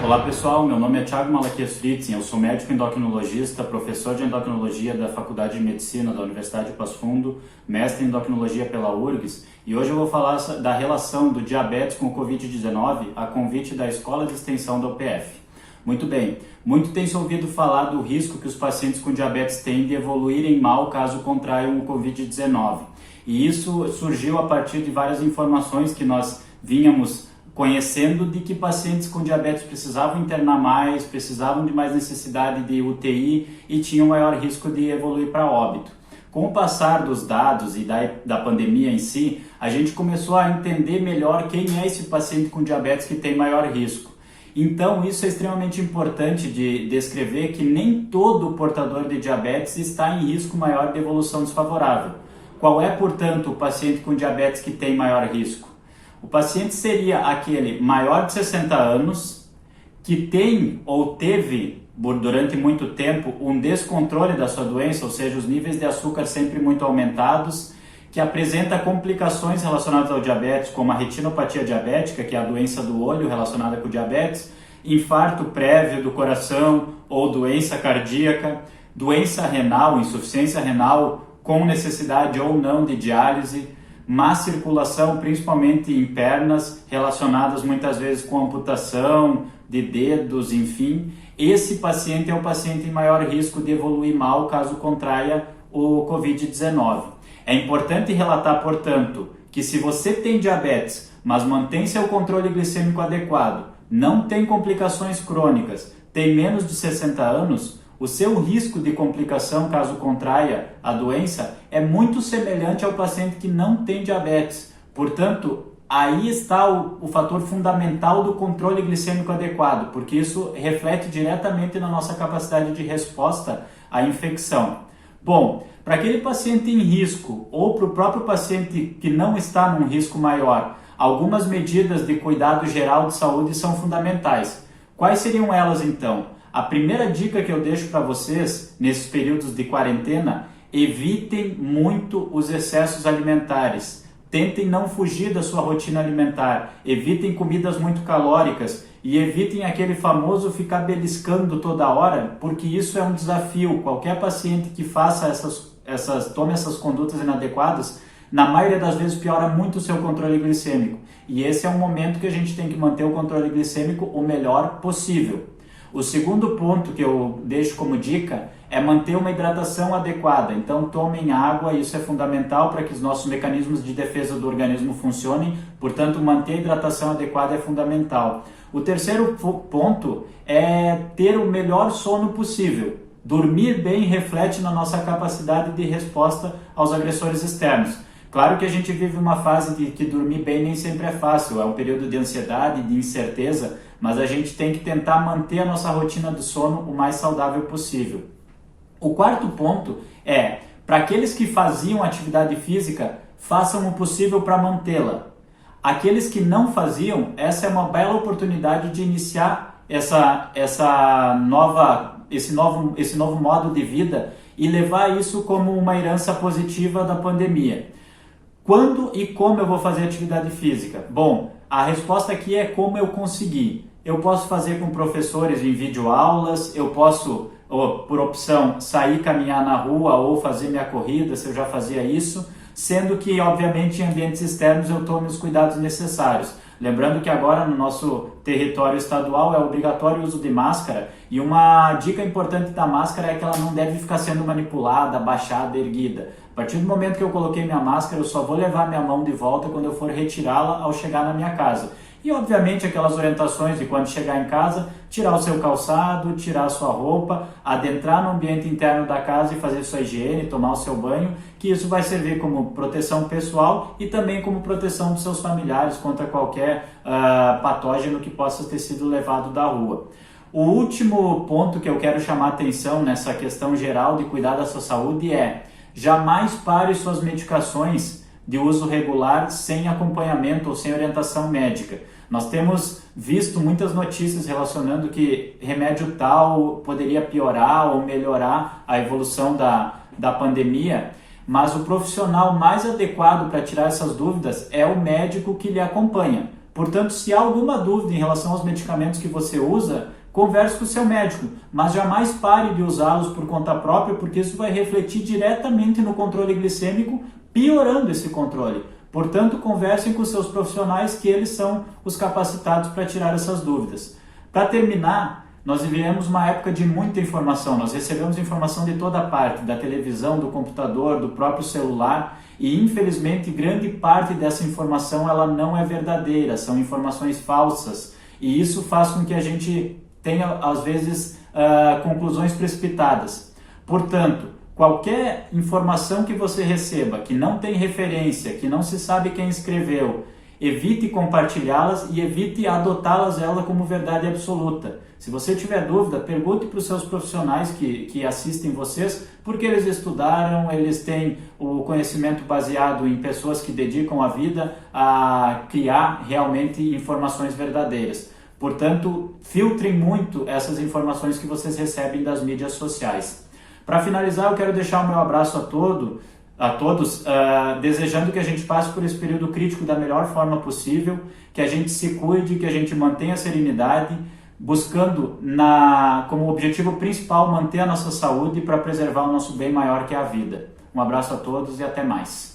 Olá pessoal, meu nome é Thiago Malaquias Fritzen, eu sou médico endocrinologista, professor de endocrinologia da Faculdade de Medicina da Universidade de Passo Fundo, mestre em endocrinologia pela URGS, e hoje eu vou falar da relação do diabetes com o Covid-19 a convite da Escola de Extensão da UPF. Muito bem, muito tem se ouvido falar do risco que os pacientes com diabetes têm de evoluírem mal caso contraiam o Covid-19. E isso surgiu a partir de várias informações que nós vínhamos conhecendo de que pacientes com diabetes precisavam internar mais, precisavam de mais necessidade de UTI e tinham maior risco de evoluir para óbito. Com o passar dos dados e da pandemia em si, a gente começou a entender melhor quem é esse paciente com diabetes que tem maior risco. Então, isso é extremamente importante de descrever que nem todo portador de diabetes está em risco maior de evolução desfavorável. Qual é, portanto, o paciente com diabetes que tem maior risco? O paciente seria aquele maior de 60 anos, que tem ou teve durante muito tempo um descontrole da sua doença, ou seja, os níveis de açúcar sempre muito aumentados, que apresenta complicações relacionadas ao diabetes, como a retinopatia diabética, que é a doença do olho relacionada com o diabetes, infarto prévio do coração ou doença cardíaca, doença renal, insuficiência renal com necessidade ou não de diálise, má circulação, principalmente em pernas, relacionadas muitas vezes com amputação de dedos, enfim. Esse paciente é o paciente em maior risco de evoluir mal caso contraia o Covid-19. É importante relatar, portanto, que se você tem diabetes, mas mantém seu controle glicêmico adequado, não tem complicações crônicas, tem menos de 60 anos, o seu risco de complicação caso contraia a doença é muito semelhante ao paciente que não tem diabetes. Portanto, aí está o fator fundamental do controle glicêmico adequado, porque isso reflete diretamente na nossa capacidade de resposta à infecção. Bom, para aquele paciente em risco ou para o próprio paciente que não está num risco maior, algumas medidas de cuidado geral de saúde são fundamentais. Quais seriam elas então? A primeira dica que eu deixo para vocês nesses períodos de quarentena: evitem muito os excessos alimentares. Tentem não fugir da sua rotina alimentar. Evitem comidas muito calóricas e evitem aquele famoso ficar beliscando toda hora, porque isso é um desafio. Qualquer paciente que faça tome essas condutas inadequadas, na maioria das vezes piora muito o seu controle glicêmico. E esse é um momento que a gente tem que manter o controle glicêmico o melhor possível. O segundo ponto que eu deixo como dica é manter uma hidratação adequada. Então tomem água, isso é fundamental para que os nossos mecanismos de defesa do organismo funcionem, portanto manter a hidratação adequada é fundamental. O terceiro ponto é ter o melhor sono possível. Dormir bem reflete na nossa capacidade de resposta aos agressores externos. Claro que a gente vive uma fase de que dormir bem nem sempre é fácil, é um período de ansiedade, de incerteza, mas a gente tem que tentar manter a nossa rotina de sono o mais saudável possível. O quarto ponto é, para aqueles que faziam atividade física, façam o possível para mantê-la. Aqueles que não faziam, essa é uma bela oportunidade de iniciar esse novo modo de vida e levar isso como uma herança positiva da pandemia. Quando e como eu vou fazer atividade física? Bom, a resposta aqui é como eu conseguir. Eu posso fazer com professores em videoaulas, eu posso, por opção, sair caminhar na rua ou fazer minha corrida, se eu já fazia isso, sendo que, obviamente, em ambientes externos eu tome os cuidados necessários. Lembrando que agora no nosso território estadual é obrigatório o uso de máscara e uma dica importante da máscara é que ela não deve ficar sendo manipulada, abaixada, erguida. A partir do momento que eu coloquei minha máscara, eu só vou levar minha mão de volta quando eu for retirá-la ao chegar na minha casa. E obviamente aquelas orientações de quando chegar em casa, tirar o seu calçado, tirar a sua roupa, adentrar no ambiente interno da casa e fazer sua higiene, tomar o seu banho, que isso vai servir como proteção pessoal e também como proteção dos seus familiares contra qualquer patógeno que possa ter sido levado da rua. O último ponto que eu quero chamar a atenção nessa questão geral de cuidar da sua saúde é: jamais pare suas medicações de uso regular sem acompanhamento ou sem orientação médica. Nós temos visto muitas notícias relacionando que remédio tal poderia piorar ou melhorar a evolução da pandemia, mas o profissional mais adequado para tirar essas dúvidas é o médico que lhe acompanha. Portanto, se há alguma dúvida em relação aos medicamentos que você usa, converse com o seu médico, mas jamais pare de usá-los por conta própria, porque isso vai refletir diretamente no controle glicêmico, piorando esse controle. Portanto, conversem com seus profissionais, que eles são os capacitados para tirar essas dúvidas. Para terminar, nós vivemos uma época de muita informação, nós recebemos informação de toda parte, da televisão, do computador, do próprio celular, e infelizmente grande parte dessa informação ela não é verdadeira, são informações falsas, e isso faz com que a gente tenha, às vezes, conclusões precipitadas. Portanto, qualquer informação que você receba, que não tem referência, que não se sabe quem escreveu, evite compartilhá-las e evite adotá-las como verdade absoluta. Se você tiver dúvida, pergunte para os seus profissionais que assistem vocês, porque eles estudaram, eles têm o conhecimento baseado em pessoas que dedicam a vida a criar realmente informações verdadeiras. Portanto, filtrem muito essas informações que vocês recebem das mídias sociais. Para finalizar, eu quero deixar o meu abraço a todos, desejando que a gente passe por esse período crítico da melhor forma possível, que a gente se cuide, que a gente mantenha a serenidade, buscando como objetivo principal manter a nossa saúde para preservar o nosso bem maior, que é a vida. Um abraço a todos e até mais.